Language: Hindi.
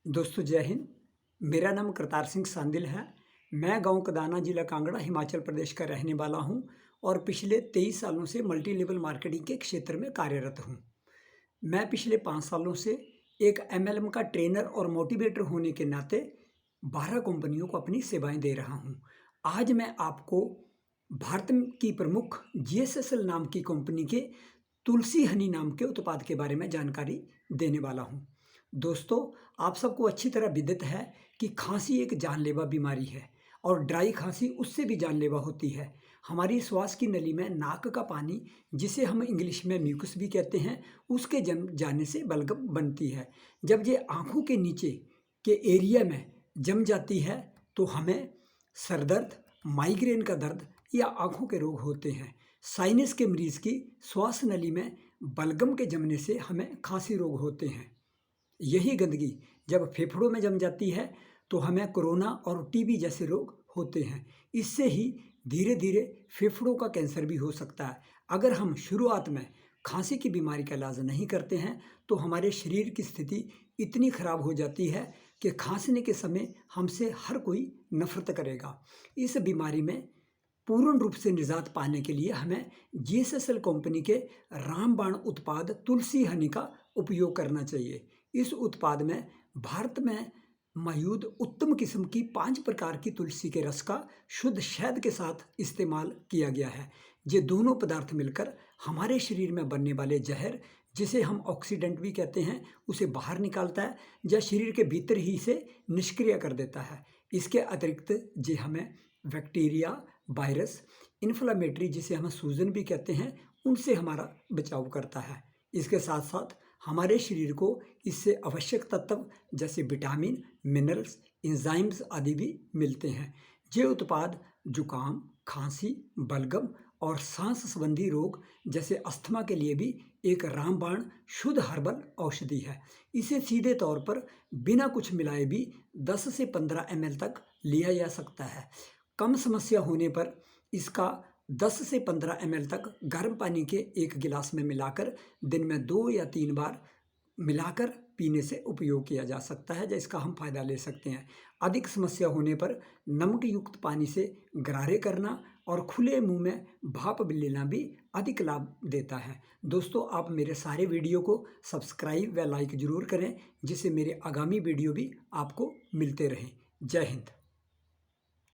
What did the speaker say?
दोस्तों जय हिंद। मेरा नाम करतार सिंह सांदिल है। मैं गांव कदाना, जिला कांगड़ा, हिमाचल प्रदेश का रहने वाला हूं और पिछले 23 सालों से मल्टी लेवल मार्केटिंग के क्षेत्र में कार्यरत हूं। मैं पिछले 5 सालों से एक एमएलएम का ट्रेनर और मोटिवेटर होने के नाते 12 कंपनियों को अपनी सेवाएं दे रहा हूं। आज मैं आपको भारत की प्रमुख जीएसएसएल नाम की कंपनी के तुलसी हनी नाम के उत्पाद के बारे में जानकारी देने वाला हूं। दोस्तों, आप सबको अच्छी तरह विदित है कि खांसी एक जानलेवा बीमारी है और ड्राई खांसी उससे भी जानलेवा होती है। हमारी श्वास की नली में नाक का पानी, जिसे हम इंग्लिश में म्यूकस भी कहते हैं, उसके जम जाने से बलगम बनती है। जब ये आँखों के नीचे के एरिया में जम जाती है तो हमें सर दर्द, माइग्रेन का दर्द या आँखों के रोग होते हैं। साइनस के मरीज की श्वास नली में बलगम के जमने से हमें खांसी रोग होते हैं। यही गंदगी जब फेफड़ों में जम जाती है तो हमें कोरोना और टीबी जैसे रोग होते हैं। इससे ही धीरे धीरे फेफड़ों का कैंसर भी हो सकता है। अगर हम शुरुआत में खांसी की बीमारी का इलाज नहीं करते हैं तो हमारे शरीर की स्थिति इतनी खराब हो जाती है कि खांसने के समय हमसे हर कोई नफरत करेगा। इस बीमारी में पूर्ण रूप से निजात पाने के लिए हमें जीएसएसएल कंपनी के रामबाण उत्पाद तुलसी हनी का उपयोग करना चाहिए। इस उत्पाद में भारत में मौजूद उत्तम किस्म की 5 प्रकार की तुलसी के रस का शुद्ध शहद के साथ इस्तेमाल किया गया है। ये दोनों पदार्थ मिलकर हमारे शरीर में बनने वाले जहर, जिसे हम ऑक्सीडेंट भी कहते हैं, उसे बाहर निकालता है या शरीर के भीतर ही से निष्क्रिय कर देता है। इसके अतिरिक्त ये हमें बैक्टीरिया, वायरस, इन्फ्लामेटरी, जिसे हम सूजन भी कहते हैं, उनसे हमारा बचाव करता है। इसके साथ साथ हमारे शरीर को इससे आवश्यक तत्व जैसे विटामिन, मिनरल्स, एंजाइम्स आदि भी मिलते हैं। ये उत्पाद जुकाम, खांसी, बलगम और सांस संबंधी रोग जैसे अस्थमा के लिए भी एक रामबाण शुद्ध हर्बल औषधि है। इसे सीधे तौर पर बिना कुछ मिलाए भी 10 से 15 ml तक लिया जा सकता है। कम समस्या होने पर इसका 10 से 15 ml तक गर्म पानी के एक गिलास में मिलाकर दिन में 2 या 3 बार मिलाकर पीने से उपयोग किया जा सकता है, जिसका हम फायदा ले सकते हैं। अधिक समस्या होने पर नमक युक्त पानी से गरारे करना और खुले मुंह में भाप लेना भी अधिक लाभ देता है। दोस्तों, आप मेरे सारे वीडियो को सब्सक्राइब व लाइक जरूर करें, जिससे मेरे आगामी वीडियो भी आपको मिलते रहें। जय हिंद।